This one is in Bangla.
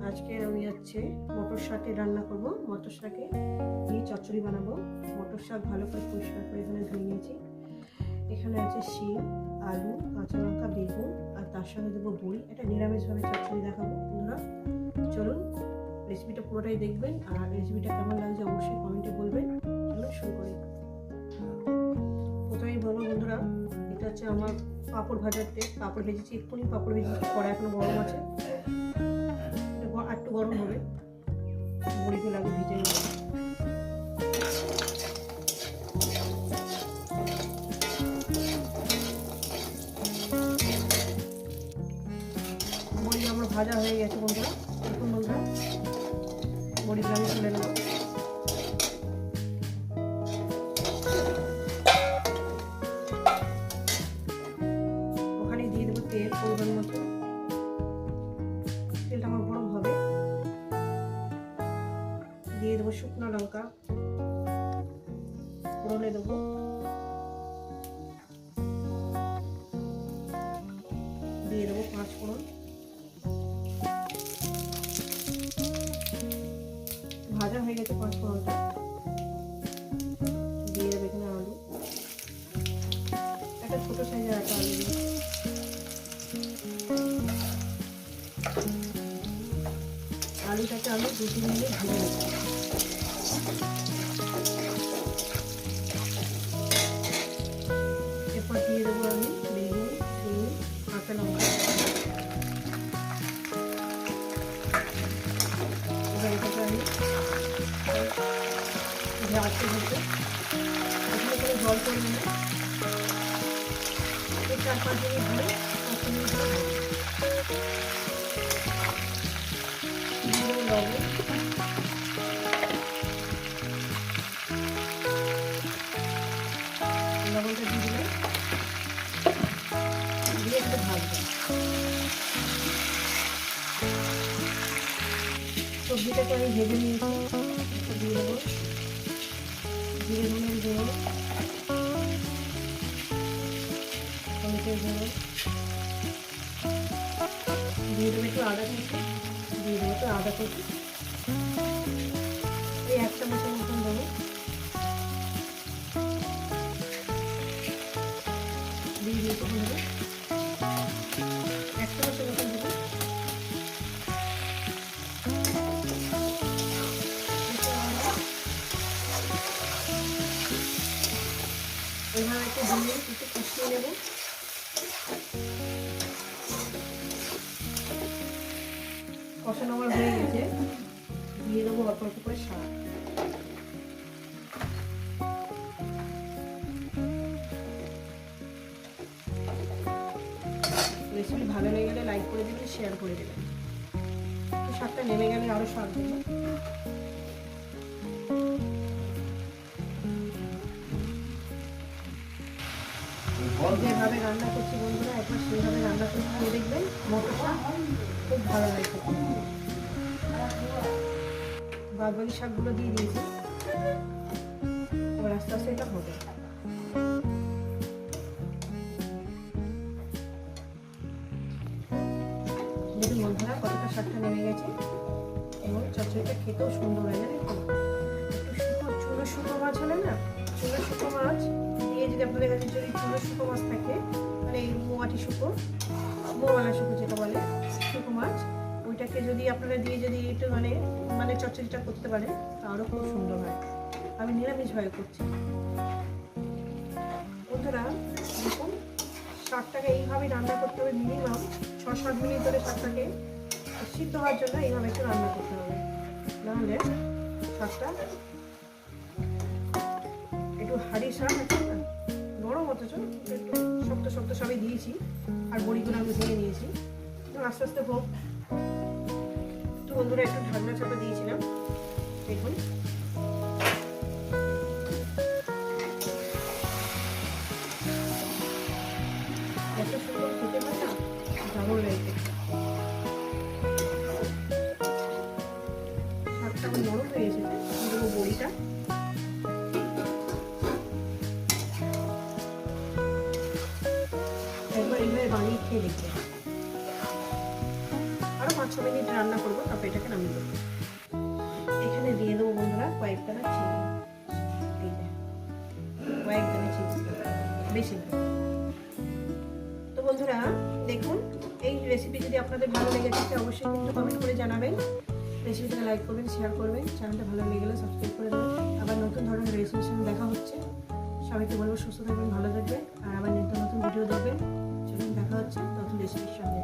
আজকে আমি হচ্ছে মটর শাকে রান্না করব। মটর শাকে দিয়ে চচ্চড়ি বানাবো। মটর শাক ভালো করে পরিষ্কার করে এখানে ধুয়ে নিয়েছি। এখানে আছে শিম, আলু, কাঁচা লঙ্কা, বেগুন আর তার সঙ্গে দেবো বড়ি। এটা নিরামিষভাবে চচ্চড়ি দেখাবো। বন্ধুরা চলুন রেসিপিটা পুরোটাই দেখবেন, আর রেসিপিটা কেমন লাগছে অবশ্যই কমেন্টে বলবেন। চলুন শুরু করি। প্রথমেই বলবো বন্ধুরা, এটা হচ্ছে আমার পাঁপড় ভাজার তেল। পাঁপড় ভেজেছি, এক্ষুনি পাঁপড় ভেজেছি, কড়াই এখনো গরম আছে, একটু গরম হবে। বড়িগুলো আগে ভেজে নেব। বড়ি আমার ভাজা হয়ে গেছে বন্ধুরা। দেখুন বন্ধুরা, বড়িগুলো আমি তুলে নেব। ওখানে দিয়ে দেবো তেল পরিমাণ মতো। তেলটা আমার গরম হবে। দিয়ে দেবো শুকনো লঙ্কা, ফোড়নে দেবো। দিয়ে দেবো 5 ফোড়ন। ভাজা হয়ে গেছে 5 ফোড়নটা। দিয়ে দেবো এখানে আলু, একটা ছোট সাইজের একটা আলু দিয়ে। আলুটাকে আমি 2-3 মিনিট ভেজে নেব। এরপর দিয়ে দেবো আমি বেগুন, শিম, কাঁচা লঙ্কা। এবার এটাকে আমি ভাজতে ভাজতে, এখানে কোনো জল করবে না। 4-5 মিনিট ধরে 5 মিনিট ধরে লবণ, লবণটা দিয়ে দিলে দিয়ে একটু ভাজবে। সবজিটাকে আমি ভেজে নিয়েছি, দিয়ে দেবো জিরে ধনের গুঁড়ো, হলুদের গুঁড়ো, দিয়ে দেবো একটু আদা কুচি, দিয়ে দেবো একটু আদা কুচি, এই 1 চামচের মতন দেবো। দিয়ে দিয়েছি বন্ধুরা 1 চামচের মতন দেবো। এইভাবে একটু দিয়ে একটু কষিয়ে নেব। কষানো আমার হয়ে গেছে। দিয়ে দেবো অল্প অল্প করে শাক। রেসিপি ভালো লেগে গেলে লাইক করে দেবেন, শেয়ার করে দেবেন। শাকটা নেমে গেলে আরো শাক দেবো। যেভাবে রান্না করছি বন্ধুরা, একবার সেইভাবে রান্না করে খেয়ে দেখবেন। মটর শাক খুব ভালো লাগে। বাদবাকি শাকগুলো দিয়ে দিয়েছি, এবার আস্তে আস্তে এটা হবে। দেখুন বন্ধুরা কতটা শাকটা নেমে গেছে, এবং চচ্চড়িটা খেতেও সুন্দর হয়। জানেন তো, একটু চুনো শুকনো মাছ হলে না, চুনো শুকনো মাছ দিয়ে যদি আপনাদের কাছে যদি চুনো শুকনো মাছ থাকে, মানে এই মোয়াটি শুকো, মোয়ালা শুকো যেটা বলে, শুকনো মাছ, ওইটাকে যদি আপনারা দিয়ে যদি একটু মানে চচ্চড়িটা করতে পারেন তাহলে খুব সুন্দর হয়। আমি নিরামিষভাবে করছি বন্ধুরা। দেখুন শাকটাকে এইভাবেই রান্না করতে হবে। মিনিমাম 6-7 মিনিট ধরে শাকটাকে সিদ্ধ হওয়ার জন্য এইভাবে একটু রান্না করতে হবে, নাহলে শাকটা একটু হাড়ি শাক আছে না, নরম অথচ একটু শক্ত শক্ত সবই দিয়েছি, আর বড়িগুলো আমি ভেঙে নিয়েছি। আস্তে আস্তে হোক। তো বন্ধুরা একটু ঢাকনা চাপা দিয়েছিলাম। দেখুন এত সুন্দর খেতে হয় না, দারুণ লাগে। শাকটা আমার নরম হয়ে এসেছে। দেবো বড়িটা। একবার এইভাবে বানিয়ে খেয়ে দেখতে। আরো 5-6 মিনিট রান্না করবো, তারপর এটাকে নামিয়ে দেবো। এখানে দিয়ে দেবো বন্ধুরা কয়েকদানা চিনি, কয়েকদানা চিনি, বেশি না। তো বন্ধুরা দেখুন, এই রেসিপি যদি আপনাদের ভালো লেগে থাকে অবশ্যই কিন্তু কমেন্ট করে জানাবেন। রেসিপিটাকে লাইক করবেন, শেয়ার করবেন, চ্যানেলটা ভালো লেগে গেলে সাবস্ক্রাইব করে দেবেন। আবার নতুন ধরনের রেসিপির সঙ্গে দেখা হচ্ছে। সবাইকে বলবো সুস্থ থাকবেন, ভালো থাকবেন, আর আবার নিত্য নতুন ভিডিও দেখবেন। চলুন দেখা হচ্ছে নতুন রেসিপির সঙ্গে।